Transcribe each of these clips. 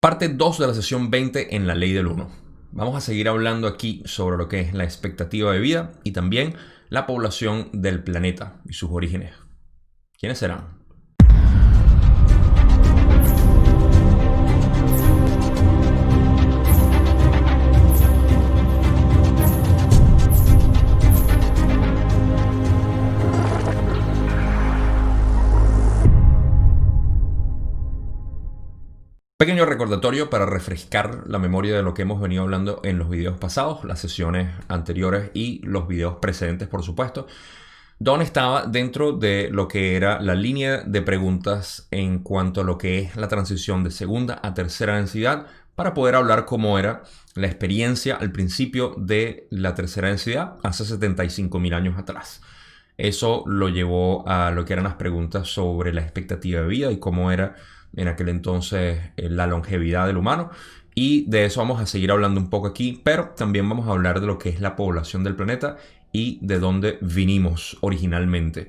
Parte 2 de la sesión 20 en la ley del 1. Vamos a seguir hablando aquí sobre lo que es la expectativa de vida y también la población del planeta y sus orígenes. ¿Quiénes serán? Pequeño recordatorio para refrescar la memoria de lo que hemos venido hablando en los videos pasados, las sesiones anteriores y los videos precedentes, por supuesto. Don estaba dentro de lo que era la línea de preguntas en cuanto a lo que es la transición de segunda a tercera densidad para poder hablar cómo era la experiencia al principio de la tercera densidad hace 75.000 años atrás. Eso lo llevó a lo que eran las preguntas sobre la expectativa de vida y cómo era en aquel entonces la longevidad del humano, y de eso vamos a seguir hablando un poco aquí, pero también vamos a hablar de lo que es la población del planeta y de dónde vinimos originalmente.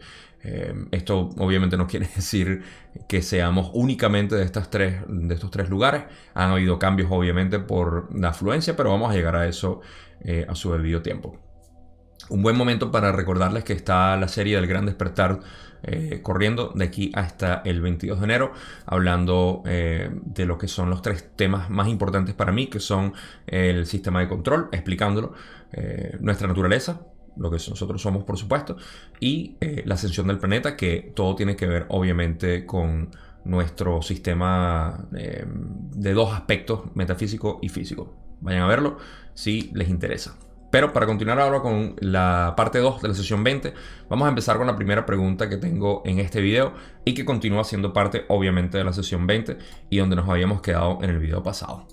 Esto obviamente no quiere decir que seamos únicamente de estos tres lugares. Han habido cambios obviamente por la afluencia, pero vamos a llegar a eso a su debido tiempo. Un buen momento para recordarles que está la serie del Gran Despertar corriendo de aquí hasta el 22 de enero, hablando de lo que son los tres temas más importantes para mí, que son el sistema de control, explicándolo, nuestra naturaleza, lo que nosotros somos por supuesto, y la ascensión del planeta, que todo tiene que ver obviamente con nuestro sistema de dos aspectos, metafísico y físico. Vayan a verlo si les interesa. Pero para continuar ahora con la parte 2 de la sesión 20, vamos a empezar con la primera pregunta que tengo en este video y que continúa siendo parte obviamente de la sesión 20 y donde nos habíamos quedado en el video pasado.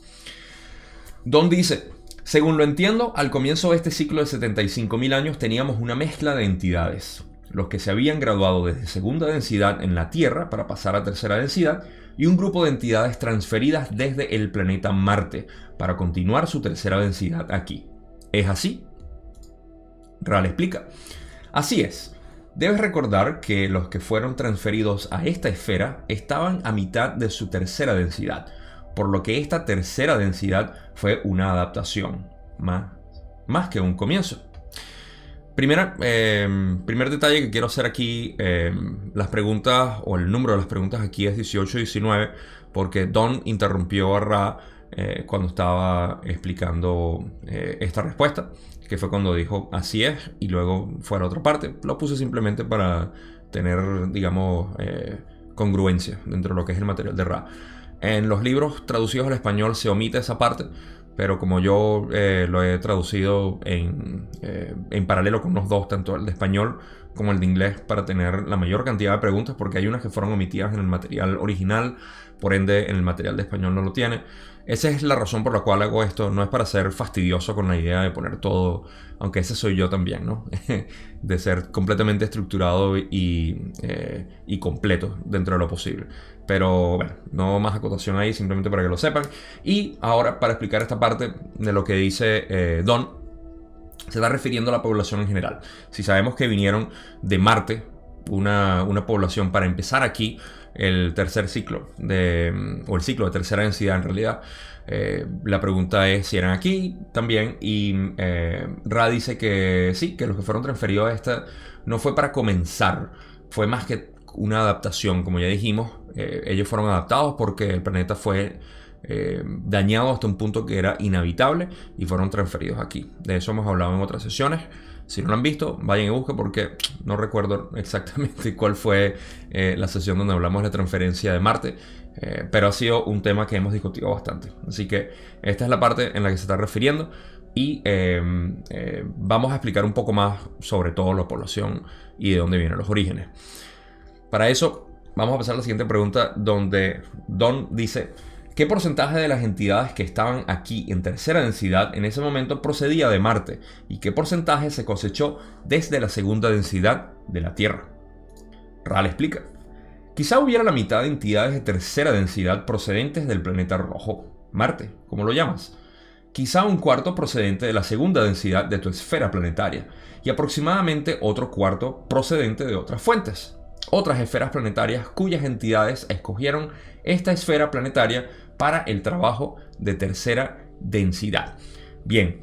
Don dice: según lo entiendo, al comienzo de este ciclo de 75.000 años teníamos una mezcla de entidades, los que se habían graduado desde segunda densidad en la Tierra para pasar a tercera densidad, y un grupo de entidades transferidas desde el planeta Marte para continuar su tercera densidad aquí. ¿Es así? Ral explica: así es. Debes recordar que los que fueron transferidos a esta esfera estaban a mitad de su tercera densidad, por lo que esta tercera densidad fue una adaptación, más que un comienzo. Primer detalle que quiero hacer aquí, las preguntas o el número de las preguntas aquí es 18 y 19, porque Don interrumpió a Ra cuando estaba explicando esta respuesta, que fue cuando dijo así es y luego fue a la otra parte. Lo puse simplemente para tener, digamos, congruencia dentro de lo que es el material de Ra. En los libros traducidos al español se omite esa parte, pero como yo lo he traducido en paralelo con los dos, tanto el de español como el de inglés, para tener la mayor cantidad de preguntas, porque hay unas que fueron omitidas en el material original, por ende en el material de español no lo tiene. Esa es la razón por la cual hago esto. No es para ser fastidioso con la idea de poner todo, aunque ese soy yo también, ¿no? De ser completamente estructurado y completo dentro de lo posible. Pero bueno, no más acotación ahí, simplemente para que lo sepan. Y ahora, para explicar esta parte de lo que dice Don, se está refiriendo a la población en general. Si sabemos que vinieron de Marte, una población, para empezar aquí el tercer ciclo, o el ciclo de tercera densidad en realidad, la pregunta es si eran aquí también, y Ra dice que sí, que los que fueron transferidos a esta no fue para comenzar, fue más que una adaptación, como ya dijimos. Ellos fueron adaptados porque el planeta fue dañado hasta un punto que era inhabitable y fueron transferidos aquí. De eso hemos hablado en otras sesiones. Si no lo han visto, vayan y busquen, porque no recuerdo exactamente cuál fue la sesión donde hablamos de la transferencia de Marte, pero ha sido un tema que hemos discutido bastante. Así que esta es la parte en la que se está refiriendo, y vamos a explicar un poco más sobre todo la población y de dónde vienen los orígenes. Para eso vamos a pasar a la siguiente pregunta, donde Don dice: ¿qué porcentaje de las entidades que estaban aquí en tercera densidad en ese momento procedía de Marte? ¿Y qué porcentaje se cosechó desde la segunda densidad de la Tierra? Ral explica: quizá hubiera la mitad de entidades de tercera densidad procedentes del planeta rojo, Marte, como lo llamas. Quizá un cuarto procedente de la segunda densidad de tu esfera planetaria, y aproximadamente otro cuarto procedente de otras fuentes. Otras esferas planetarias cuyas entidades escogieron esta esfera planetaria para el trabajo de tercera densidad. Bien,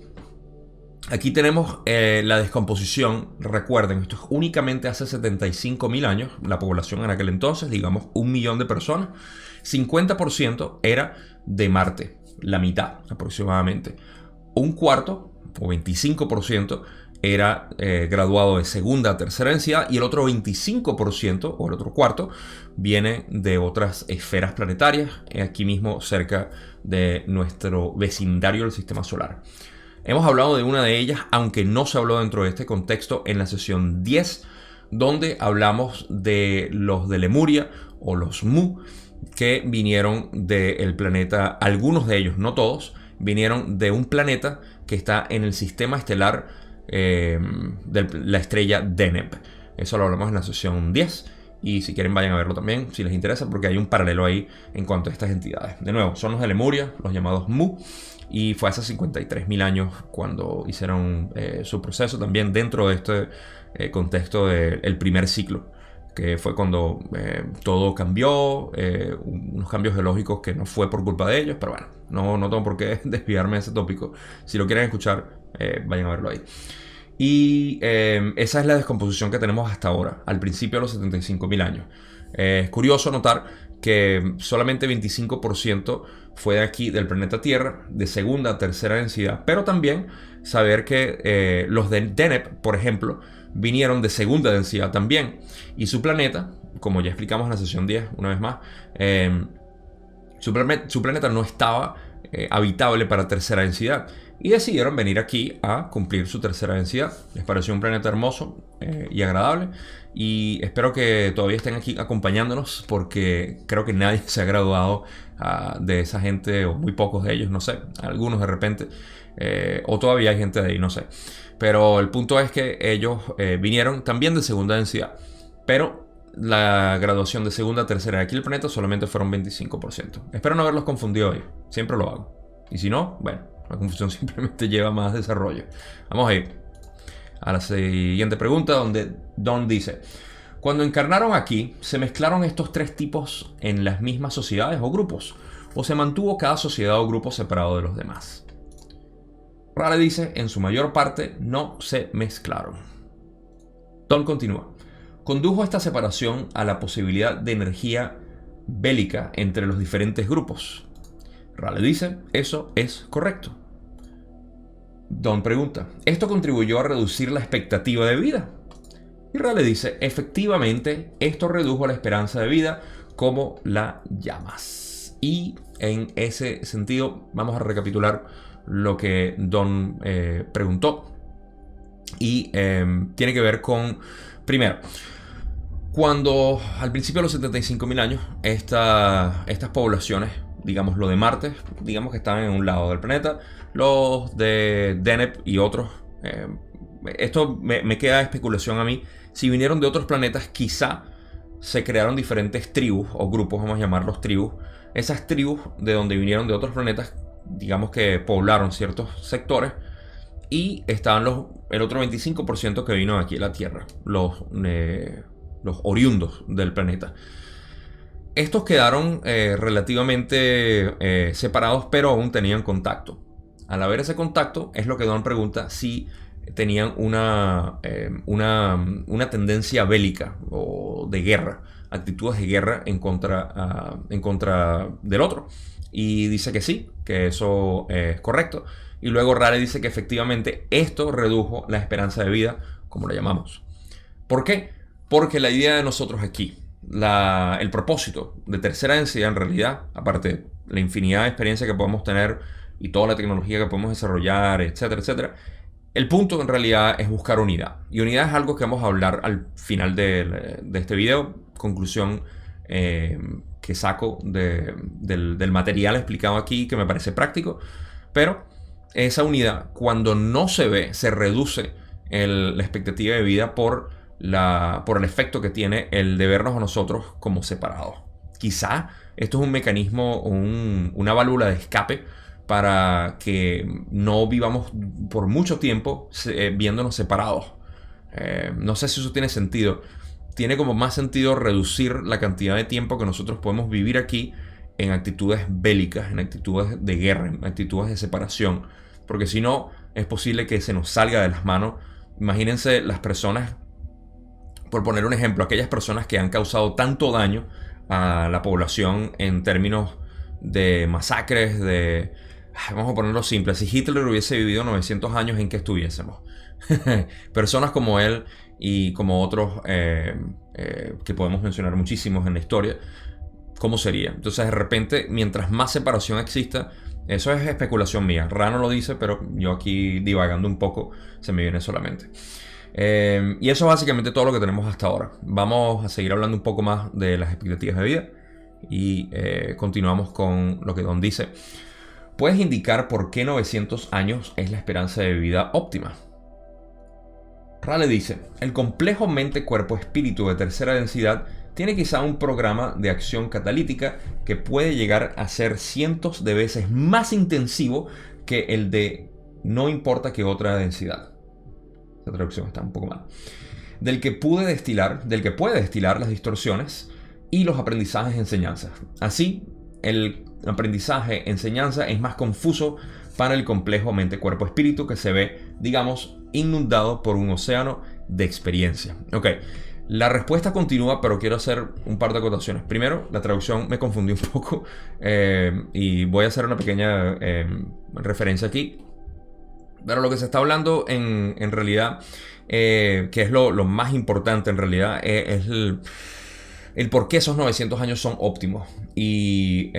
aquí tenemos la descomposición. Recuerden, esto es únicamente hace 75.000 años. La población en aquel entonces, digamos 1 millón de personas, 50% era de Marte, la mitad aproximadamente. Un cuarto o 25% era graduado de segunda a tercera densidad, y el otro 25% o el otro cuarto viene de otras esferas planetarias, aquí mismo cerca de nuestro vecindario del sistema solar. Hemos hablado de una de ellas, aunque no se habló dentro de este contexto, en la sesión 10, donde hablamos de los de Lemuria o los Mu, que vinieron del planeta, algunos de ellos, no todos, vinieron de un planeta que está en el sistema estelar de la estrella Deneb. Eso lo hablamos en la sesión 10. Y si quieren vayan a verlo también, si les interesa, porque hay un paralelo ahí en cuanto a estas entidades. De nuevo, son los de Lemuria, los llamados Mu. Y fue hace 53.000 años cuando hicieron su proceso también dentro de este contexto del primer ciclo, que fue cuando todo cambió, unos cambios geológicos que no fue por culpa de ellos, pero bueno, no tengo por qué desviarme de ese tópico. Si lo quieren escuchar, vayan a verlo ahí. Y esa es la descomposición que tenemos hasta ahora, al principio de los 75.000 años. Es curioso notar que solamente 25% fue de aquí, del planeta Tierra, de segunda a tercera densidad, pero también saber que los de Deneb, por ejemplo, vinieron de segunda densidad también, y su planeta, como ya explicamos en la sesión 10 una vez más, su planeta no estaba habitable para tercera densidad, y decidieron venir aquí a cumplir su tercera densidad. Les pareció un planeta hermoso y agradable, y espero que todavía estén aquí acompañándonos, porque creo que nadie se ha graduado de esa gente, o muy pocos de ellos, no sé, algunos de repente, o todavía hay gente de ahí, no sé. Pero el punto es que ellos vinieron también de segunda densidad, pero la graduación de segunda a tercera de aquí el planeta solamente fueron 25%. Espero no haberlos confundido hoy, siempre lo hago. Y si no, bueno, la confusión simplemente lleva más desarrollo. Vamos a ir a la siguiente pregunta, donde Don dice: cuando encarnaron aquí, ¿se mezclaron estos tres tipos en las mismas sociedades o grupos? ¿O se mantuvo cada sociedad o grupo separado de los demás? Rale dice: en su mayor parte no se mezclaron. Don continúa: ¿condujo esta separación a la posibilidad de energía bélica entre los diferentes grupos? Rale dice: eso es correcto. Don pregunta: ¿esto contribuyó a reducir la expectativa de vida? Y Rale dice: efectivamente, esto redujo la esperanza de vida como la llamas. Y en ese sentido vamos a recapitular lo que Don preguntó. Y tiene que ver con, primero, cuando al principio de los 75.000 años, estas poblaciones, digamos lo de Marte, digamos que estaban en un lado del planeta, los de Deneb y otros, esto me queda de especulación a mí, si vinieron de otros planetas, quizá se crearon diferentes tribus o grupos, vamos a llamarlos tribus. Esas tribus de donde vinieron de otros planetas, digamos que poblaron ciertos sectores, y estaban el otro 25% que vino aquí a la Tierra, los oriundos del planeta. Estos quedaron relativamente separados, pero aún tenían contacto. Al haber ese contacto, es lo que Don pregunta si tenían una tendencia bélica o de guerra, actitudes de guerra en contra del otro. Y dice que sí, que eso es correcto. Y luego Rale dice que efectivamente esto redujo la esperanza de vida, como la llamamos. ¿Por qué? Porque la idea de nosotros aquí, el propósito de tercera densidad en realidad, aparte de la infinidad de experiencia que podemos tener y toda la tecnología que podemos desarrollar, etcétera, etcétera, el punto en realidad es buscar unidad. Y unidad es algo que vamos a hablar al final de este video. Conclusión que saco del material explicado aquí, que me parece práctico. Pero esa unidad, cuando no se ve, se reduce la expectativa de vida por el efecto que tiene el de vernos a nosotros como separados. Quizá esto es un mecanismo, una válvula de escape para que no vivamos por mucho tiempo viéndonos separados. No sé si eso tiene sentido. Tiene como más sentido reducir la cantidad de tiempo que nosotros podemos vivir aquí en actitudes bélicas, en actitudes de guerra, en actitudes de separación, porque si no es posible que se nos salga de las manos. Imagínense las personas, por poner un ejemplo, aquellas personas que han causado tanto daño a la población en términos de masacres, vamos a ponerlo simple, si Hitler hubiese vivido 900 años, ¿en qué estuviésemos? Personas como él y como otros que podemos mencionar muchísimos en la historia, ¿cómo sería? Entonces, de repente, mientras más separación exista, eso es especulación mía. Ra no lo dice, pero yo aquí divagando un poco se me viene solamente. Y eso es básicamente todo lo que tenemos hasta ahora. Vamos a seguir hablando un poco más de las expectativas de vida y continuamos con lo que Don dice. ¿Puedes indicar por qué 900 años es la esperanza de vida óptima? Ra le dice, el complejo mente-cuerpo-espíritu de tercera densidad tiene quizá un programa de acción catalítica que puede llegar a ser cientos de veces más intensivo que el de no importa qué otra densidad. Esta traducción está un poco mal. Del que puede destilar las distorsiones y los aprendizajes enseñanzas. Así, el aprendizaje enseñanza es más confuso para el complejo mente-cuerpo-espíritu que se ve, digamos, inundado por un océano de experiencia. Ok, la respuesta continúa, pero quiero hacer un par de acotaciones. Primero, la traducción me confundió un poco y voy a hacer una pequeña referencia aquí. Pero lo que se está hablando en realidad, que es lo más importante en realidad, es el por qué esos 900 años son óptimos. Y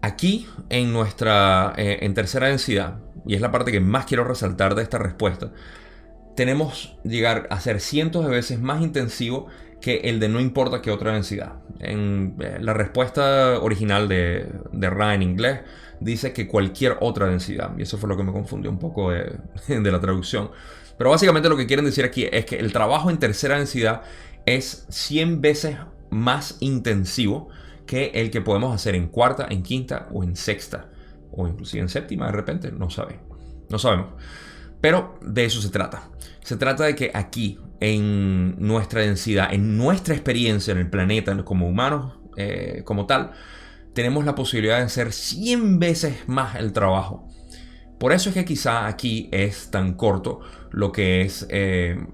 aquí en tercera densidad, y es la parte que más quiero resaltar de esta respuesta, tenemos llegar a ser cientos de veces más intensivo que el de no importa qué otra densidad. En la respuesta original de Ra en inglés dice que cualquier otra densidad, y eso fue lo que me confundió un poco de la traducción. Pero básicamente lo que quieren decir aquí es que el trabajo en tercera densidad es 100 veces más intensivo que el que podemos hacer en cuarta, en quinta o en sexta, o inclusive en séptima de repente, no sabemos. Pero de eso se trata. Se trata de que aquí, en nuestra densidad, en nuestra experiencia en el planeta, como humanos, como tal, tenemos la posibilidad de hacer 100 veces más el trabajo. Por eso es que quizá aquí es tan corto lo que es el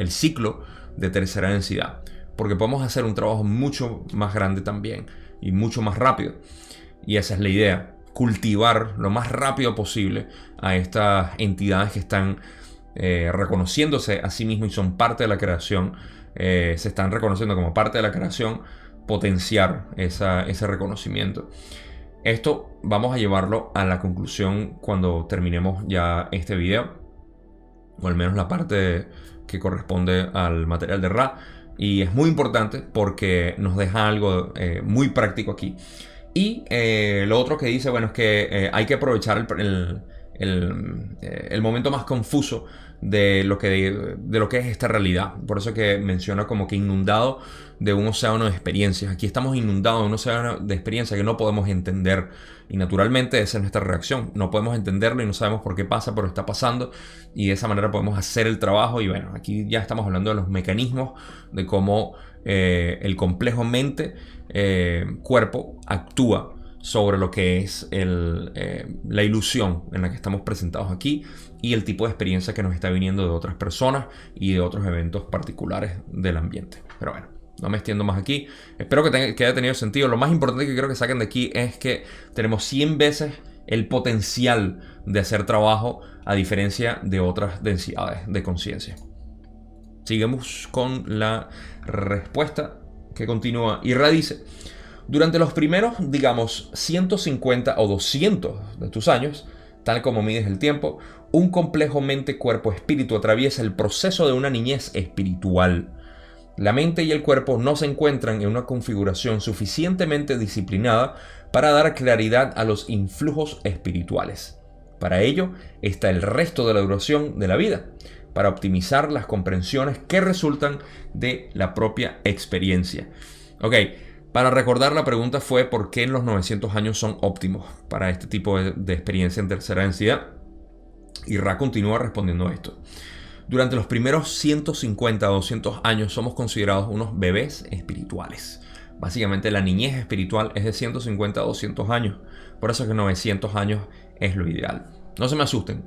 ciclo de tercera densidad. Porque podemos hacer un trabajo mucho más grande también y mucho más rápido. Y esa es la idea. Cultivar lo más rápido posible a estas entidades que están reconociéndose a sí mismos y son parte de la creación, se están reconociendo como parte de la creación, potenciar ese reconocimiento. Esto vamos a llevarlo a la conclusión cuando terminemos ya este video, o al menos la parte que corresponde al material de Ra, y es muy importante porque nos deja algo muy práctico aquí. Y lo otro que dice, bueno, es que hay que aprovechar el momento más confuso de lo que es esta realidad. Por eso que menciona como que inundado de un océano de experiencias. Aquí estamos inundados de un océano de experiencias que no podemos entender. Y naturalmente esa es nuestra reacción. No podemos entenderlo y no sabemos por qué pasa, pero está pasando. Y de esa manera podemos hacer el trabajo. Y bueno, aquí ya estamos hablando de los mecanismos, de cómo el complejo mente-cuerpo actúa sobre lo que es la ilusión en la que estamos presentados aquí y el tipo de experiencia que nos está viniendo de otras personas y de otros eventos particulares del ambiente. Pero bueno, no me extiendo más aquí. Espero que haya tenido sentido. Lo más importante que quiero que saquen de aquí es que tenemos 100 veces el potencial de hacer trabajo a diferencia de otras densidades de conciencia. Seguimos con la respuesta que continúa. Y Ra dice: durante los primeros, digamos, 150 o 200 de tus años, tal como mides el tiempo, un complejo mente-cuerpo-espíritu atraviesa el proceso de una niñez espiritual. La mente y el cuerpo no se encuentran en una configuración suficientemente disciplinada para dar claridad a los influjos espirituales. Para ello está el resto de la duración de la vida, para optimizar las comprensiones que resultan de la propia experiencia. Ok. Para recordar, la pregunta fue ¿por qué los 900 años son óptimos para este tipo de experiencia en tercera densidad? Y Ra continúa respondiendo a esto. Durante los primeros 150 o 200 años somos considerados unos bebés espirituales. Básicamente la niñez espiritual es de 150 a 200 años. Por eso es que 900 años es lo ideal. No se me asusten.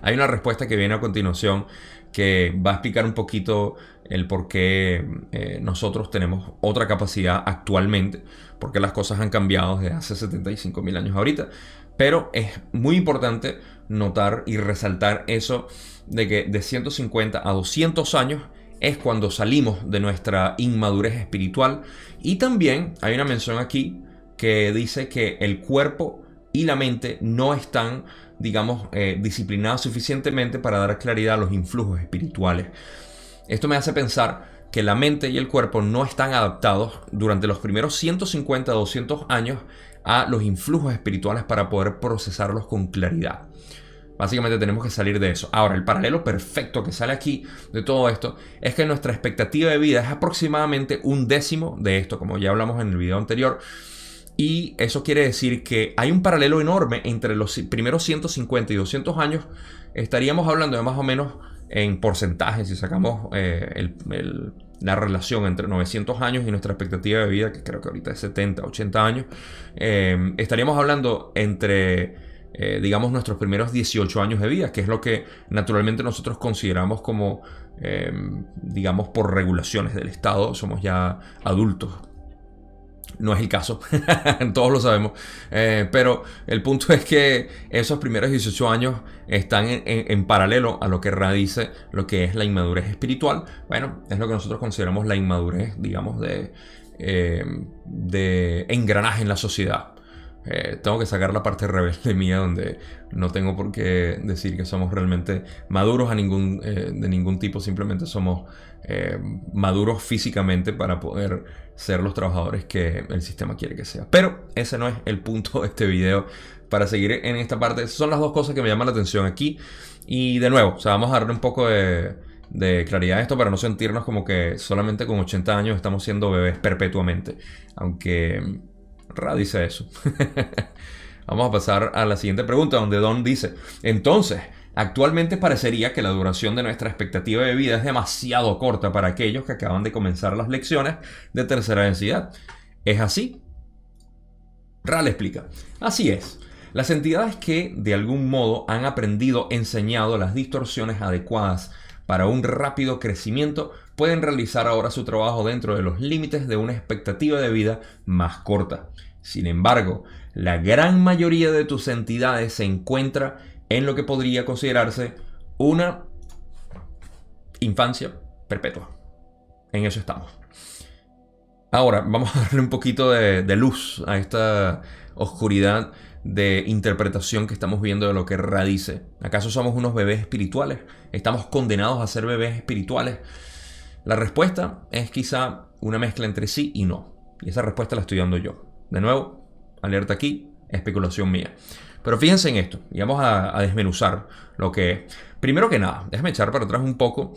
Hay una respuesta que viene a continuación que va a explicar un poquito el por qué nosotros tenemos otra capacidad actualmente, porque las cosas han cambiado desde hace 75.000 años ahorita. Pero es muy importante notar y resaltar eso de que de 150 a 200 años es cuando salimos de nuestra inmadurez espiritual. Y también hay una mención aquí que dice que el cuerpo y la mente no están, digamos, disciplinados suficientemente para dar claridad a los influjos espirituales. Esto me hace pensar que la mente y el cuerpo no están adaptados durante los primeros 150 a 200 años a los influjos espirituales para poder procesarlos con claridad. Básicamente tenemos que salir de eso. Ahora, el paralelo perfecto que sale aquí de todo esto es que nuestra expectativa de vida es aproximadamente 1/10 de esto, como ya hablamos en el video anterior. Y eso quiere decir que hay un paralelo enorme entre los primeros 150 y 200 años. Estaríamos hablando de más o menos en porcentajes, si sacamos la relación entre 900 años y nuestra expectativa de vida, que creo que ahorita es 70, 80 años, estaríamos hablando entre, digamos, nuestros primeros 18 años de vida, que es lo que naturalmente nosotros consideramos como, digamos, por regulaciones del Estado, somos ya adultos. No es el caso, todos lo sabemos, pero el punto es que esos primeros 18 años están en paralelo a lo que radice lo que es la inmadurez espiritual. Bueno, es lo que nosotros consideramos la inmadurez, digamos, de engranaje en la sociedad. Tengo que sacar la parte rebelde mía, donde no tengo por qué decir que somos realmente maduros de ningún tipo. Simplemente somos maduros físicamente para poder ser los trabajadores que el sistema quiere que sea. Pero ese no es el punto de este video. Para seguir en esta parte, esas son las dos cosas que me llaman la atención aquí. Y de nuevo, o sea, vamos a darle un poco de claridad a esto para no sentirnos como que solamente con 80 años estamos siendo bebés perpetuamente. Aunque Ra dice eso. Vamos a pasar a la siguiente pregunta, donde Don dice: entonces, actualmente parecería que la duración de nuestra expectativa de vida es demasiado corta para aquellos que acaban de comenzar las lecciones de tercera densidad. ¿Es así? Ra le explica: así es. Las entidades que de algún modo han aprendido, enseñado las distorsiones adecuadas para un rápido crecimiento, pueden realizar ahora su trabajo dentro de los límites de una expectativa de vida más corta. Sin embargo, la gran mayoría de tus entidades se encuentra en lo que podría considerarse una infancia perpetua. En eso estamos. Ahora, vamos a darle un poquito de luz a esta oscuridad de interpretación que estamos viendo de lo que Ra dice. ¿Acaso somos unos bebés espirituales? ¿Estamos condenados a ser bebés espirituales? La respuesta es quizá una mezcla entre sí y no. Y esa respuesta la estoy dando yo. De nuevo, alerta aquí, especulación mía. Pero fíjense en esto, y vamos a desmenuzar lo que es. Primero que nada, déjame echar para atrás un poco.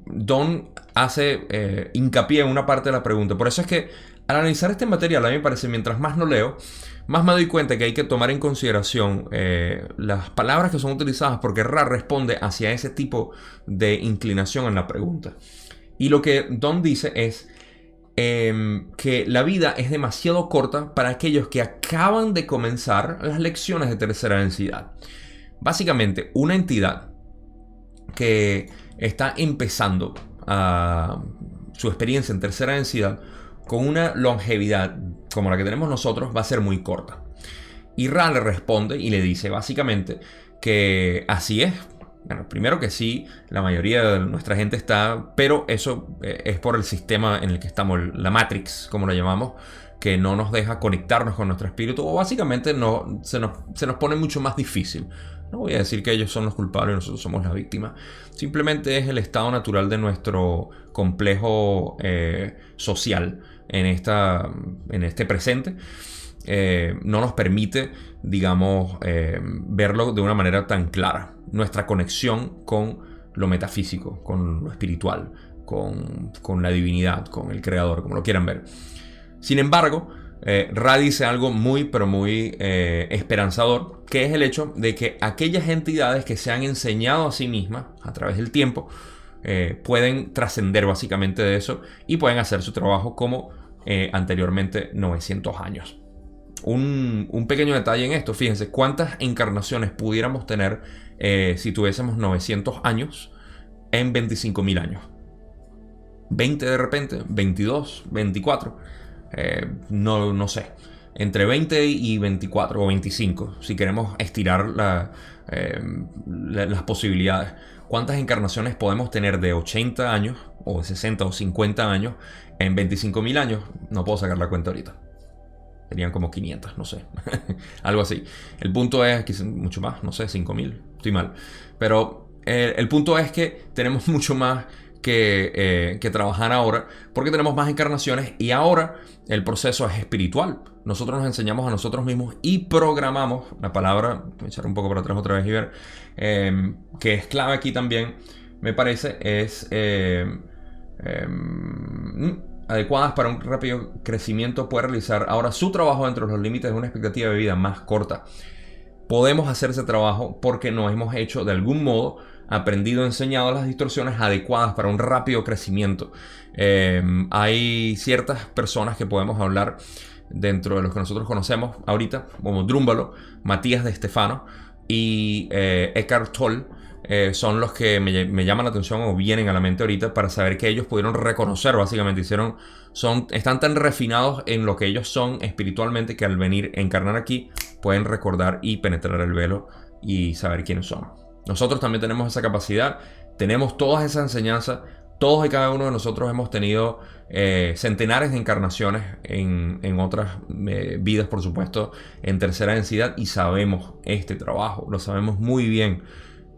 Don hace hincapié en una parte de la pregunta. Por eso es que al analizar este material, a mí me parece, mientras más lo leo, más me doy cuenta que hay que tomar en consideración las palabras que son utilizadas, porque Ra responde hacia ese tipo de inclinación en la pregunta. Y lo que Don dice es que la vida es demasiado corta para aquellos que acaban de comenzar las lecciones de tercera densidad. Básicamente, una entidad que está empezando su experiencia en tercera densidad con una longevidad como la que tenemos nosotros va a ser muy corta. Y Ra le responde y le dice básicamente que así es. Bueno, primero que sí, la mayoría de nuestra gente está, pero eso es por el sistema en el que estamos, la Matrix, como lo llamamos, que no nos deja conectarnos con nuestro espíritu, o básicamente se nos pone mucho más difícil. No voy a decir que ellos son los culpables y nosotros somos la víctima. Simplemente es el estado natural de nuestro complejo social en este presente. No nos permite, digamos, verlo de una manera tan clara. Nuestra conexión con lo metafísico, con lo espiritual, con la divinidad, con el creador, como lo quieran ver. Sin embargo, Ra dice algo muy, pero muy esperanzador, que es el hecho de que aquellas entidades que se han enseñado a sí mismas a través del tiempo pueden trascender básicamente de eso y pueden hacer su trabajo como anteriormente 900 años. Un pequeño detalle en esto, fíjense cuántas encarnaciones pudiéramos tener si tuviésemos 900 años en 25.000 años. 20 de repente, 22, 24, no sé. Entre 20 y 24 o 25, si queremos estirar las posibilidades. ¿Cuántas encarnaciones podemos tener de 80 años o de 60 o 50 años en 25.000 años? No puedo sacar la cuenta ahorita. Serían como 500, no sé. Algo así. El punto es que mucho más, no sé, 5.000. Estoy mal. Pero el punto es que tenemos mucho más que trabajar ahora, porque tenemos más encarnaciones y ahora el proceso es espiritual. Nosotros nos enseñamos a nosotros mismos y programamos, la palabra, voy a echar un poco para atrás otra vez y ver, que es clave aquí también, me parece, es adecuadas para un rápido crecimiento, puede realizar ahora su trabajo dentro de los límites de una expectativa de vida más corta. Podemos hacer ese trabajo porque nos hemos hecho de algún modo aprendido, enseñado las distorsiones adecuadas para un rápido crecimiento. Hay ciertas personas que podemos hablar dentro de los que nosotros conocemos ahorita, como Drúmbalo, Matías de Stefano y Eckhart Tolle. Son los que me llaman la atención o vienen a la mente ahorita para saber que ellos pudieron reconocer, básicamente están tan refinados en lo que ellos son espiritualmente que al venir a encarnar aquí pueden recordar y penetrar el velo y saber quiénes son. Nosotros también tenemos esa capacidad, tenemos todas esas enseñanzas. Todos y cada uno de nosotros hemos tenido centenares de encarnaciones en otras vidas, por supuesto, en tercera densidad, y sabemos este trabajo, lo sabemos muy bien.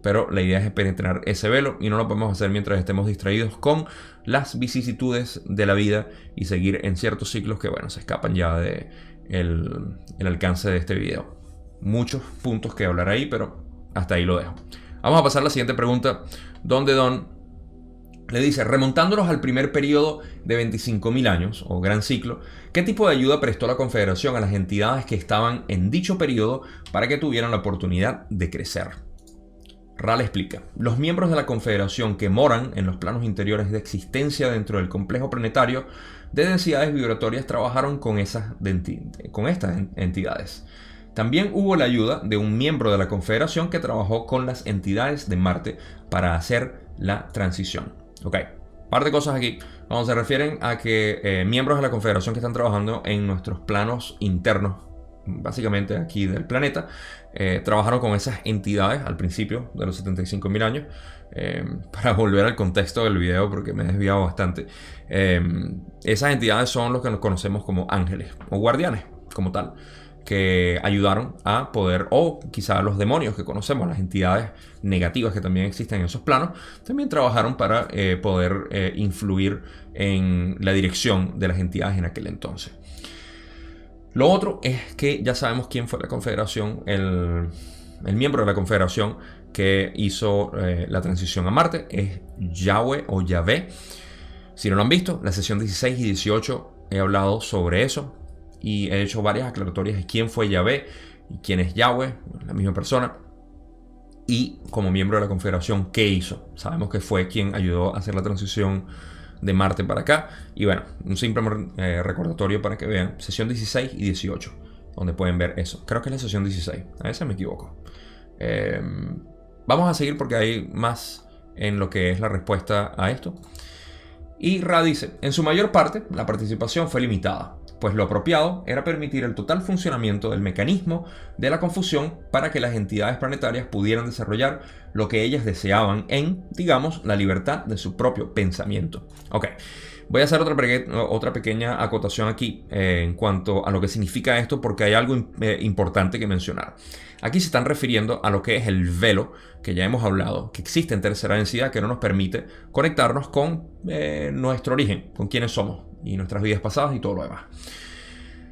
Pero la idea es penetrar ese velo y no lo podemos hacer mientras estemos distraídos con las vicisitudes de la vida y seguir en ciertos ciclos que, bueno, se escapan ya de el alcance de este video. Muchos puntos que hablar ahí, pero hasta ahí lo dejo. Vamos a pasar a la siguiente pregunta, donde Don le dice: remontándonos al primer periodo de 25.000 años, o gran ciclo, ¿qué tipo de ayuda prestó la Confederación a las entidades que estaban en dicho periodo para que tuvieran la oportunidad de crecer? Ral explica: los miembros de la Confederación que moran en los planos interiores de existencia dentro del complejo planetario de densidades vibratorias trabajaron con estas entidades. También hubo la ayuda de un miembro de la Confederación que trabajó con las entidades de Marte para hacer la transición. Ok, par de cosas aquí. Cuando se refieren a que miembros de la Confederación que están trabajando en nuestros planos internos, básicamente aquí del planeta, trabajaron con esas entidades al principio de los 75.000 años. Para volver al contexto del video, porque me he desviado bastante, esas entidades son los que nos conocemos como ángeles o guardianes como tal, que ayudaron a poder, o quizá los demonios que conocemos, las entidades negativas que también existen en esos planos, también trabajaron para poder influir en la dirección de las entidades en aquel entonces. Lo otro es que ya sabemos quién fue la Confederación, el miembro de la Confederación que hizo la transición a Marte, es Yahweh o Yahvé. Si no lo han visto, la sesión 16 y 18 he hablado sobre eso y he hecho varias aclaratorias de quién fue Yahvé y quién es Yahweh, la misma persona. Y como miembro de la Confederación, ¿qué hizo? Sabemos que fue quien ayudó a hacer la transición de Marte para acá. Y bueno, un simple recordatorio para que vean sesión 16 y 18, donde pueden ver eso. Creo que es la sesión 16, a veces me equivoco. Vamos a seguir porque hay más en lo que es la respuesta a esto. Y Ra dice: en su mayor parte la participación fue limitada, pues lo apropiado era permitir el total funcionamiento del mecanismo de la confusión para que las entidades planetarias pudieran desarrollar lo que ellas deseaban en, digamos, la libertad de su propio pensamiento. Ok, voy a hacer otra pequeña acotación aquí en cuanto a lo que significa esto, porque hay algo importante que mencionar. Aquí se están refiriendo a lo que es el velo, que ya hemos hablado, que existe en tercera densidad, que no nos permite conectarnos con nuestro origen, con quiénes somos y nuestras vidas pasadas y todo lo demás.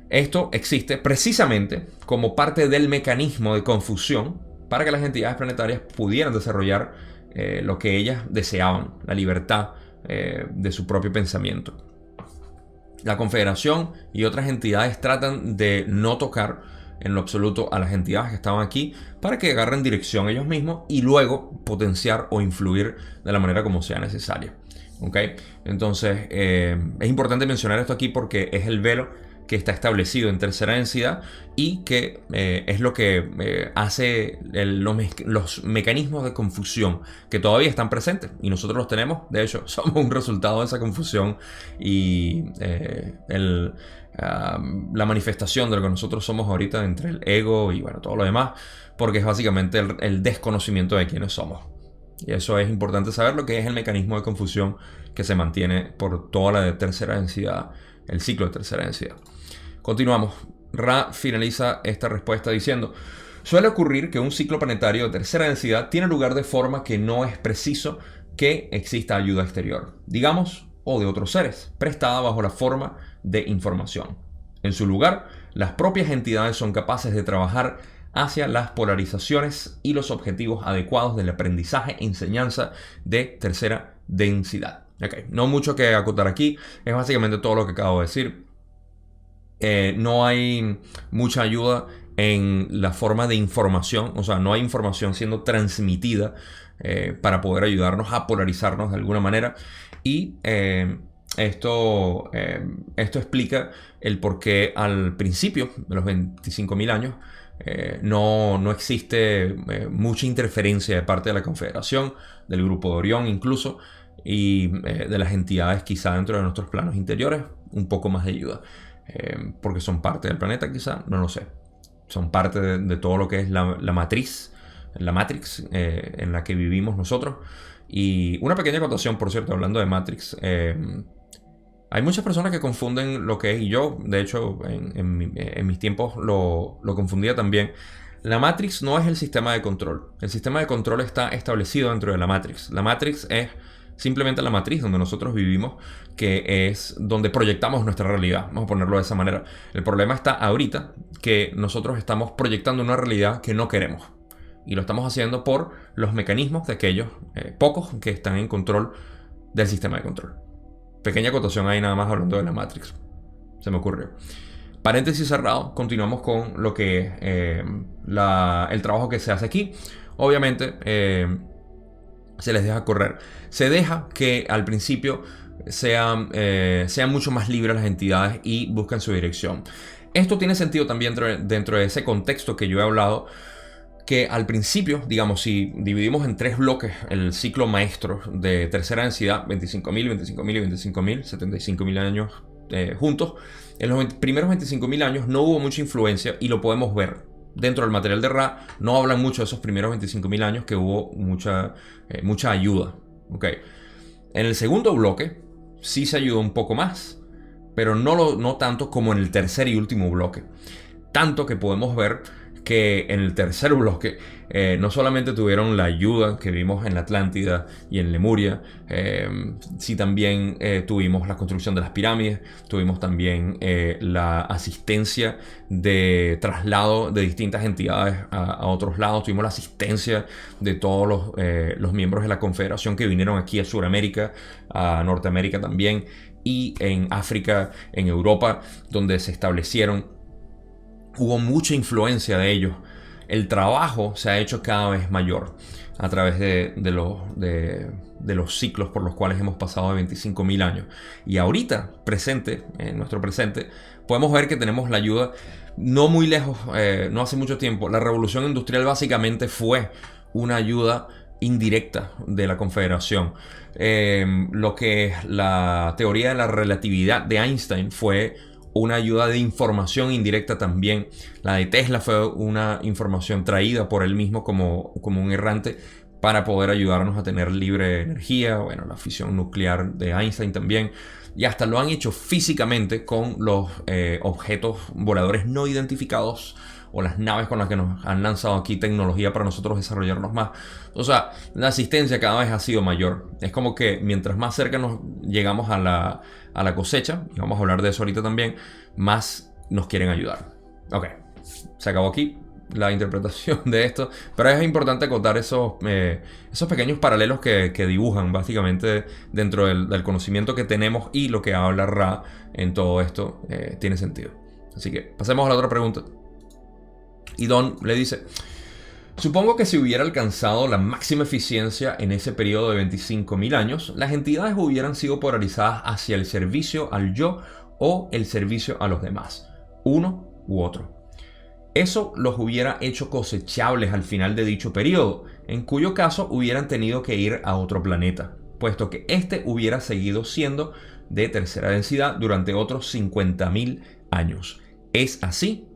Esto existe precisamente como parte del mecanismo de confusión para que las entidades planetarias pudieran desarrollar lo que ellas deseaban, la libertad de su propio pensamiento. La Confederación y otras entidades tratan de no tocar en lo absoluto a las entidades que estaban aquí para que agarren dirección ellos mismos y luego potenciar o influir de la manera como sea necesaria. ¿ok? Entonces, es importante mencionar esto aquí porque es el velo que está establecido en tercera densidad y que es lo que hace los mecanismos de confusión que todavía están presentes y nosotros los tenemos. De hecho, somos un resultado de esa confusión y la manifestación de lo que nosotros somos ahorita entre el ego y bueno, todo lo demás, porque es básicamente el desconocimiento de quiénes somos. Y eso es importante saber, lo que es el mecanismo de confusión que se mantiene por toda la de tercera densidad, el ciclo de tercera densidad. Continuamos. Ra finaliza esta respuesta diciendo: suele ocurrir que un ciclo planetario de tercera densidad tiene lugar de forma que no es preciso que exista ayuda exterior, digamos, o de otros seres, prestada bajo la forma de información. En su lugar, las propias entidades son capaces de trabajar hacia las polarizaciones y los objetivos adecuados del aprendizaje e enseñanza de tercera densidad. Okay. No mucho que acotar aquí, es básicamente todo lo que acabo de decir. No hay mucha ayuda en la forma de información, o sea, no hay información siendo transmitida para poder ayudarnos a polarizarnos de alguna manera. Y esto explica el por qué al principio de los 25.000 años no existe mucha interferencia de parte de la Confederación, del Grupo de Orión incluso, y de las entidades quizá dentro de nuestros planos interiores, un poco más de ayuda. Porque son parte del planeta quizá, no lo sé. Son parte de todo lo que es la matriz, la Matrix en la que vivimos nosotros. Y una pequeña acotación, por cierto, hablando de Matrix. Hay muchas personas que confunden lo que es, y yo, de hecho, en mis tiempos lo confundía también. La Matrix no es el sistema de control. El sistema de control está establecido dentro de la Matrix. La Matrix es simplemente la matriz donde nosotros vivimos, que es donde proyectamos nuestra realidad. Vamos a ponerlo de esa manera. El problema está ahorita que nosotros estamos proyectando una realidad que no queremos. Y lo estamos haciendo por los mecanismos de aquellos pocos que están en control del sistema de control. Pequeña acotación ahí nada más hablando de la Matrix. Se me ocurrió. Paréntesis cerrado, continuamos con lo que es el trabajo que se hace aquí. Obviamente se les deja correr. Se deja que al principio sean mucho más libres las entidades y buscan su dirección. Esto tiene sentido también dentro de ese contexto que yo he hablado, que al principio, digamos, si dividimos en 3 bloques el ciclo maestro de tercera densidad, 25.000, 25.000 y 25.000, 75.000 años juntos, en los primeros 25.000 años no hubo mucha influencia y lo podemos ver. Dentro del material de Ra no hablan mucho de esos primeros 25.000 años que hubo mucha ayuda. Okay. En el segundo bloque sí se ayudó un poco más, pero no tanto como en el tercer y último bloque. Tanto que podemos ver que en el tercer bloque no solamente tuvieron la ayuda que vimos en la Atlántida y en Lemuria, sí también tuvimos la construcción de las pirámides, tuvimos también la asistencia de traslado de distintas entidades a otros lados, tuvimos la asistencia de todos los miembros de la Confederación que vinieron aquí a Sudamérica, a Norteamérica también, y en África, en Europa, donde se establecieron. Hubo mucha influencia de ellos. El trabajo se ha hecho cada vez mayor a través de los ciclos por los cuales hemos pasado de 25.000 años. Y ahorita, en nuestro presente, podemos ver que tenemos la ayuda no muy lejos, no hace mucho tiempo. La revolución industrial básicamente fue una ayuda indirecta de la Confederación. Lo que es la teoría de la relatividad de Einstein fue una ayuda de información indirecta también. La de Tesla fue una información traída por él mismo como un errante para poder ayudarnos a tener libre energía. Bueno, la fisión nuclear de Einstein también. Y hasta lo han hecho físicamente con los objetos voladores no identificados o las naves con las que nos han lanzado aquí tecnología para nosotros desarrollarnos más. O sea, la asistencia cada vez ha sido mayor. Es como que mientras más cerca nos llegamos a la cosecha, y vamos a hablar de eso ahorita también, más nos quieren ayudar. Ok, se acabó aquí la interpretación de esto, pero es importante acotar esos pequeños paralelos que dibujan básicamente dentro del conocimiento que tenemos, y lo que habla Ra en todo esto tiene sentido. Así que pasemos a la otra pregunta. Y Don le dice: Supongo que si hubiera alcanzado la máxima eficiencia en ese periodo de 25.000 años, las entidades hubieran sido polarizadas hacia el servicio al yo o el servicio a los demás, uno u otro. Eso los hubiera hecho cosechables al final de dicho periodo, en cuyo caso hubieran tenido que ir a otro planeta, puesto que éste hubiera seguido siendo de tercera densidad durante otros 50.000 años. ¿Es así?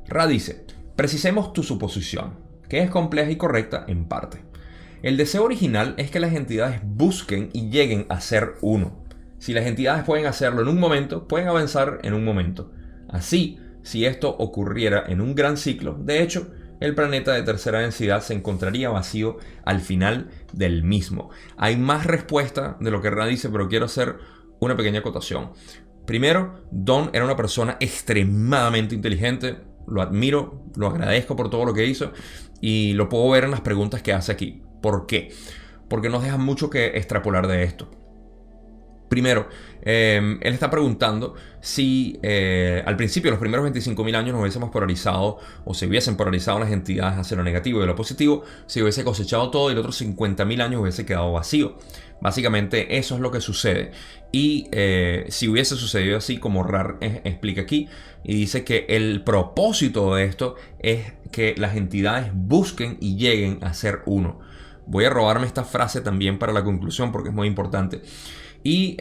Ra dice: precisemos tu suposición, que es compleja y correcta en parte. El deseo original es que las entidades busquen y lleguen a ser uno. Si las entidades pueden hacerlo en un momento, pueden avanzar en un momento. Así, si esto ocurriera en un gran ciclo, de hecho, el planeta de tercera densidad se encontraría vacío al final del mismo. Hay más respuesta de lo que Ra dice, pero quiero hacer una pequeña acotación. Primero, Don era una persona extremadamente inteligente. Lo admiro, lo agradezco por todo lo que hizo y lo puedo ver en las preguntas que hace aquí. ¿Por qué? Porque nos deja mucho que extrapolar de esto. Primero, él está preguntando si al principio, los primeros 25.000 años, nos hubiésemos polarizado o se hubiesen polarizado las entidades hacia lo negativo y lo positivo, si hubiese cosechado todo y los otros 50.000 años hubiese quedado vacío. Básicamente eso es lo que sucede. Y si hubiese sucedido así, como Ra explica aquí, y dice que el propósito de esto es que las entidades busquen y lleguen a ser uno. Voy a robarme esta frase también para la conclusión porque es muy importante. Y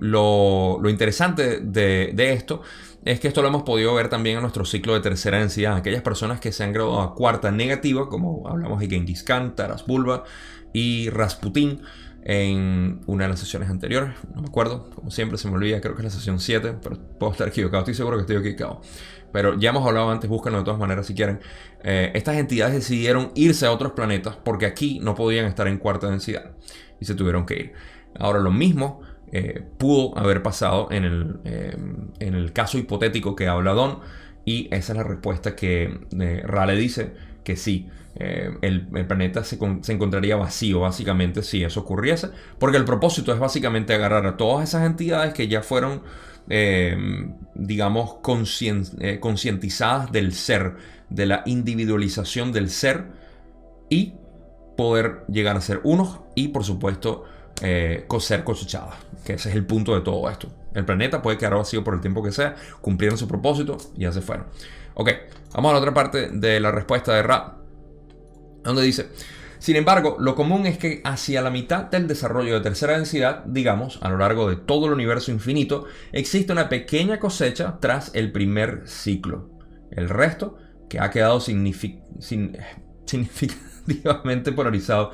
lo interesante de esto es que esto lo hemos podido ver también en nuestro ciclo de tercera densidad. Aquellas personas que se han graduado a cuarta negativa, como hablamos de Genghis Khan, Taras Bulba y Rasputin en una de las sesiones anteriores. No me acuerdo, como siempre se me olvida, creo que es la sesión 7, pero puedo estar equivocado, estoy seguro que estoy equivocado. Pero ya hemos hablado antes, búsquenlo de todas maneras si quieren. Estas entidades decidieron irse a otros planetas porque aquí no podían estar en cuarta densidad y se tuvieron que ir. Ahora, lo mismo pudo haber pasado en el caso hipotético que habla Don, y esa es la respuesta que Ra le dice, que sí, el planeta se encontraría vacío básicamente si eso ocurriese, porque el propósito es básicamente agarrar a todas esas entidades que ya fueron, digamos, concientizadas del ser, de la individualización del ser, y poder llegar a ser unos y, por supuesto, ser cosechadas, que ese es el punto de todo esto. El planeta puede quedar vacío por el tiempo que sea, cumplieron su propósito y ya se fueron. Ok, vamos a la otra parte de la respuesta de Ra, donde dice: sin embargo, lo común es que hacia la mitad del desarrollo de tercera densidad, digamos, a lo largo de todo el universo infinito, existe una pequeña cosecha tras el primer ciclo. El resto, que ha quedado significativamente polarizado,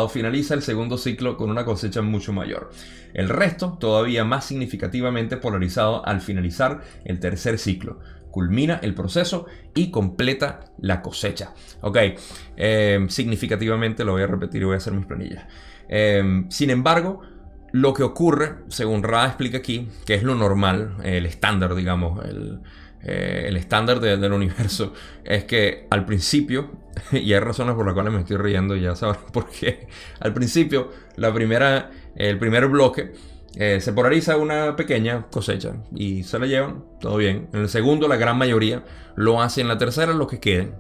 finaliza el segundo ciclo con una cosecha mucho mayor. El resto, todavía más significativamente polarizado al finalizar el tercer ciclo. Culmina el proceso y completa la cosecha. Ok, significativamente, lo voy a repetir y voy a hacer mis planillas. Sin embargo, lo que ocurre, según Ra explica aquí, que es lo normal, el estándar, digamos, el estándar del universo, es que al principio, y hay razones por las cuales me estoy riendo, ya sabrán por qué, al principio, el primer bloque, se polariza una pequeña cosecha y se la llevan, todo bien. En el segundo, la gran mayoría lo hace. En la tercera, los que queden.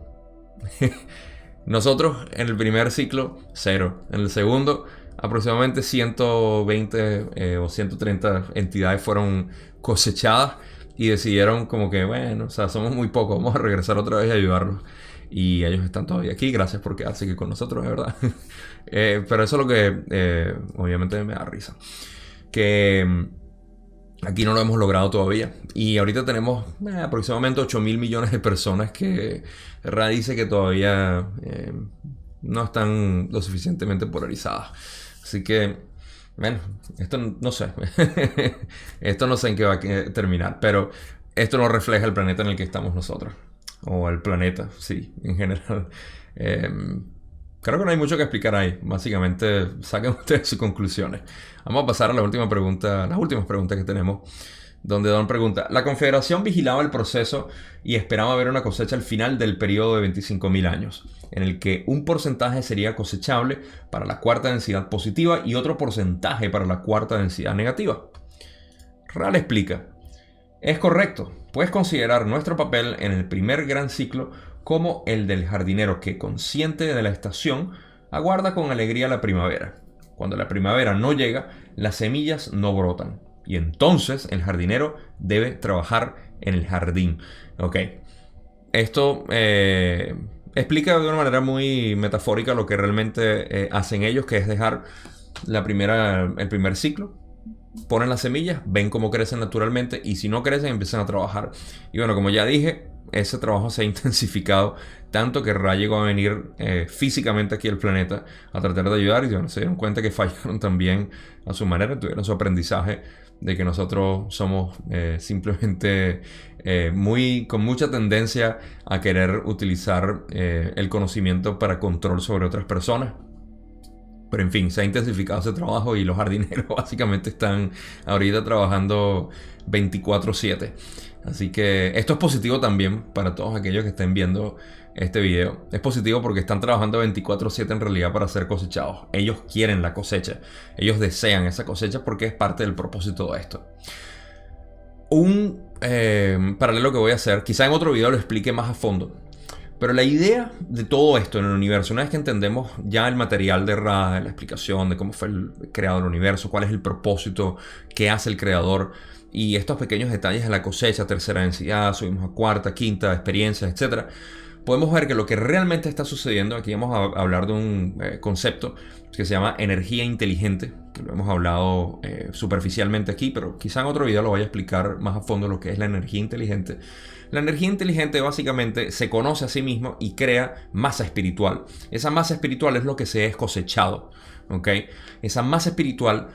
Nosotros, en el primer ciclo, 0. En el segundo, aproximadamente 120 o 130 entidades fueron cosechadas y decidieron como que, bueno, o sea, somos muy pocos, vamos a regresar otra vez y ayudarlos. Y ellos están todavía aquí, gracias por quedarse aquí con nosotros, de verdad. Pero eso es lo que obviamente me da risa. Que aquí no lo hemos logrado todavía. Y ahorita tenemos aproximadamente 8.000 millones de personas que Ra dice que todavía no están lo suficientemente polarizadas. Así que, bueno, esto no sé. Esto no sé en qué va a terminar. Pero esto no refleja el planeta en el que estamos nosotros. O el planeta, sí, en general. Creo que no hay mucho que explicar ahí. Básicamente, saquen ustedes sus conclusiones. Vamos a pasar a la última pregunta, las últimas preguntas que tenemos. Donde Don pregunta: la Confederación vigilaba el proceso y esperaba ver una cosecha al final del periodo de 25.000 años, en el que un porcentaje sería cosechable para la cuarta densidad positiva y otro porcentaje para la cuarta densidad negativa. Ra explica: es correcto. Puedes considerar nuestro papel en el primer gran ciclo como el del jardinero que, consciente de la estación, aguarda con alegría la primavera. Cuando la primavera no llega, las semillas no brotan. Y entonces el jardinero debe trabajar en el jardín. Ok. Esto explica de una manera muy metafórica lo que realmente hacen ellos, que es dejar el primer ciclo. Ponen las semillas, ven cómo crecen naturalmente y si no crecen empiezan a trabajar. Y bueno, como ya dije, ese trabajo se ha intensificado tanto que Ra llegó a venir físicamente aquí al planeta a tratar de ayudar y bueno, se dieron cuenta que fallaron también a su manera, tuvieron su aprendizaje de que nosotros somos simplemente con mucha tendencia a querer utilizar el conocimiento para control sobre otras personas. Pero en fin, se ha intensificado ese trabajo y los jardineros básicamente están ahorita trabajando 24/7. Así que esto es positivo también para todos aquellos que estén viendo este video. Es positivo porque están trabajando 24/7 en realidad para ser cosechados. Ellos quieren la cosecha. Ellos desean esa cosecha porque es parte del propósito de esto. Un paralelo que voy a hacer, quizá en otro video lo explique más a fondo. Pero la idea de todo esto en el universo, una vez que entendemos ya el material de Ra, la explicación de cómo fue el creado el universo, cuál es el propósito, qué hace el creador y estos pequeños detalles de la cosecha, tercera densidad, subimos a cuarta, quinta, experiencias, etc., podemos ver que lo que realmente está sucediendo, aquí vamos a hablar de un concepto que se llama energía inteligente, que lo hemos hablado superficialmente aquí, pero quizá en otro video lo voy a explicar más a fondo lo que es la energía inteligente. La energía inteligente básicamente se conoce a sí mismo y crea masa espiritual. Esa masa espiritual es lo que se es cosechado, ¿ok? Esa masa espiritual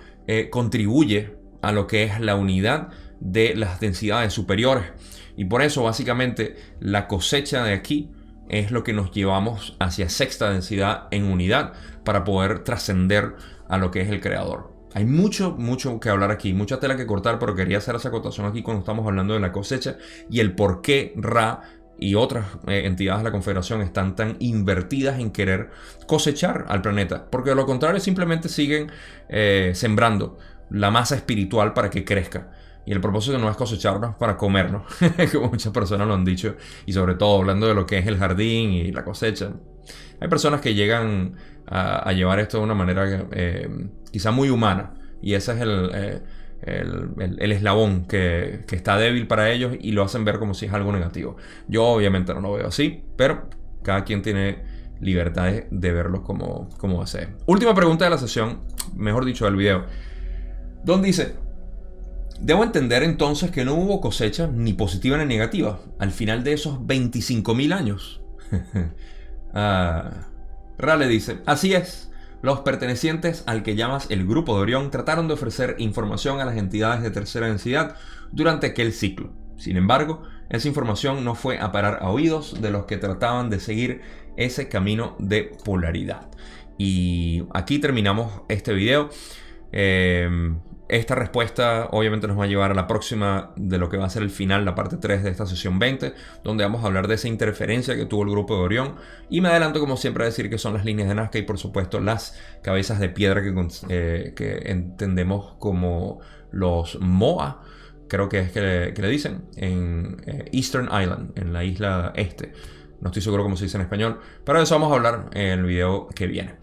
contribuye a lo que es la unidad de las densidades superiores. Y por eso básicamente la cosecha de aquí es lo que nos llevamos hacia sexta densidad en unidad para poder trascender a lo que es el creador. Hay mucho que hablar aquí, mucha tela que cortar, pero quería hacer esa acotación aquí cuando estamos hablando de la cosecha y el por qué Ra y otras entidades de la Confederación están tan invertidas en querer cosechar al planeta. Porque de lo contrario simplemente siguen sembrando la masa espiritual para que crezca. Y el propósito no es cosecharnos para comernos, como muchas personas lo han dicho. Y sobre todo hablando de lo que es el jardín y la cosecha. Hay personas que llegan a llevar esto de una manera quizá muy humana. Y ese es el eslabón que está débil para ellos y lo hacen ver como si es algo negativo. Yo obviamente no lo veo así, pero cada quien tiene libertad de verlo como desee. Última pregunta de la sesión, mejor dicho del video. Don dice: debo entender entonces que no hubo cosecha ni positiva ni negativa al final de esos 25.000 años. Ra le dice: así es. Los pertenecientes al que llamas el Grupo de Orión trataron de ofrecer información a las entidades de tercera densidad durante aquel ciclo. Sin embargo, esa información no fue a parar a oídos de los que trataban de seguir ese camino de polaridad. Y aquí terminamos este video. Esta respuesta obviamente nos va a llevar a la próxima de lo que va a ser el final, la parte 3 de esta sesión 20, donde vamos a hablar de esa interferencia que tuvo el Grupo de Orión. Y me adelanto como siempre a decir que son las líneas de Nazca y por supuesto las cabezas de piedra que entendemos como los Moa, creo que es que le dicen, en Eastern Island, en la isla este. No estoy seguro cómo se dice en español, pero de eso vamos a hablar en el video que viene.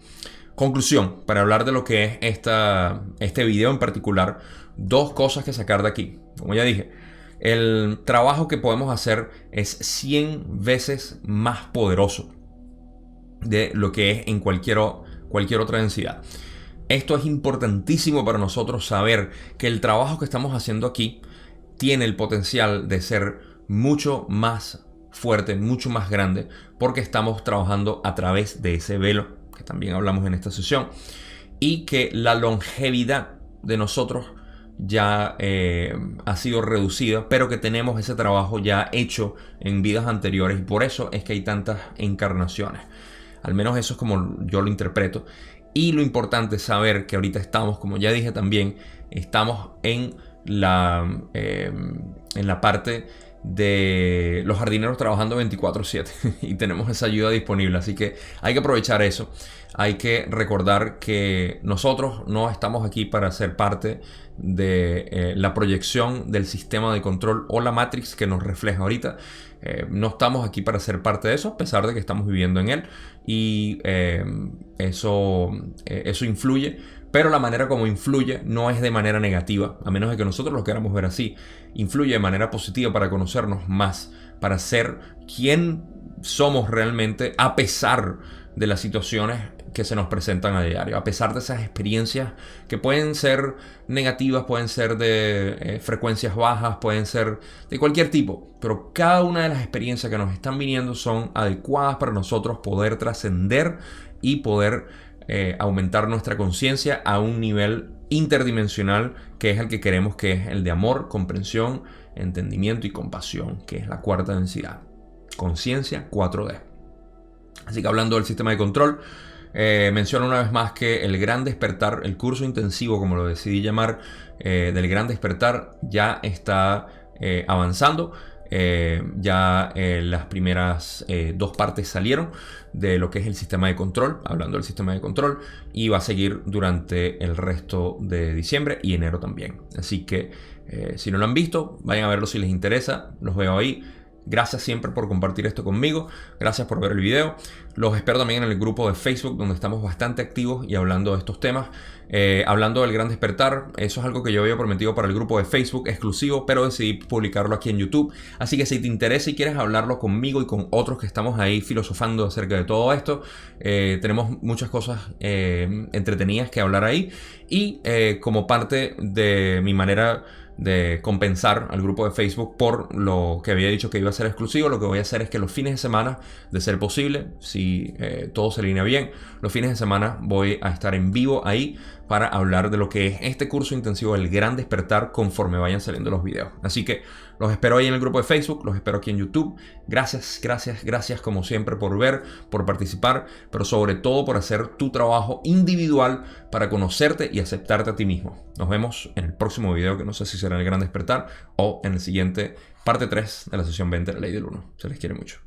Conclusión, para hablar de lo que es este video en particular, dos cosas que sacar de aquí. Como ya dije, el trabajo que podemos hacer es 100 veces más poderoso de lo que es en cualquier otra densidad. Esto es importantísimo para nosotros saber que el trabajo que estamos haciendo aquí tiene el potencial de ser mucho más fuerte, mucho más grande, porque estamos trabajando a través de ese velo que también hablamos en esta sesión, y que la longevidad de nosotros ya ha sido reducida, pero que tenemos ese trabajo ya hecho en vidas anteriores y por eso es que hay tantas encarnaciones. Al menos eso es como yo lo interpreto. Y lo importante es saber que ahorita estamos, como ya dije también, estamos en la parte de los jardineros trabajando 24/7 y tenemos esa ayuda disponible, así que hay que aprovechar eso. Hay que recordar que nosotros no estamos aquí para ser parte de la proyección del sistema de control o la Matrix que nos refleja ahorita. No estamos aquí para ser parte de eso, a pesar de que estamos viviendo en él, y eso influye. Pero la manera como influye no es de manera negativa, a menos de que nosotros lo queramos ver así. Influye de manera positiva para conocernos más, para ser quien somos realmente, a pesar de las situaciones que se nos presentan a diario, a pesar de esas experiencias que pueden ser negativas, pueden ser de frecuencias bajas, pueden ser de cualquier tipo, pero cada una de las experiencias que nos están viniendo son adecuadas para nosotros poder trascender y poder aumentar nuestra conciencia a un nivel interdimensional, que es el que queremos, que es el de amor, comprensión, entendimiento y compasión, que es la cuarta densidad, conciencia 4D. Así que hablando del sistema de control, menciono una vez más que el Gran Despertar, el curso intensivo, como lo decidí llamar, del Gran Despertar, ya está avanzando. Ya las primeras 2 partes salieron de lo que es el sistema de control, hablando del sistema de control, y va a seguir durante el resto de diciembre y enero también. Así que si no lo han visto, vayan a verlo si les interesa, los veo ahí. Gracias siempre por compartir esto conmigo. Gracias por ver el video. Los espero también en el grupo de Facebook, donde estamos bastante activos y hablando de estos temas. Hablando del Gran Despertar, eso es algo que yo había prometido para el grupo de Facebook exclusivo, pero decidí publicarlo aquí en YouTube. Así que si te interesa y quieres hablarlo conmigo y con otros que estamos ahí filosofando acerca de todo esto, tenemos muchas cosas entretenidas que hablar ahí. Y como parte de mi manera de compensar al grupo de Facebook por lo que había dicho que iba a ser exclusivo, lo que voy a hacer es que los fines de semana, de ser posible, si todo se alinea bien, los fines de semana voy a estar en vivo ahí para hablar de lo que es este curso intensivo del Gran Despertar conforme vayan saliendo los videos. Así que los espero ahí en el grupo de Facebook, los espero aquí en YouTube. Gracias, gracias, gracias como siempre por ver, por participar, pero sobre todo por hacer tu trabajo individual para conocerte y aceptarte a ti mismo. Nos vemos en el próximo video, que no sé si será el Gran Despertar o en el siguiente parte 3 de la sesión 20 de la Ley del 1. Se les quiere mucho.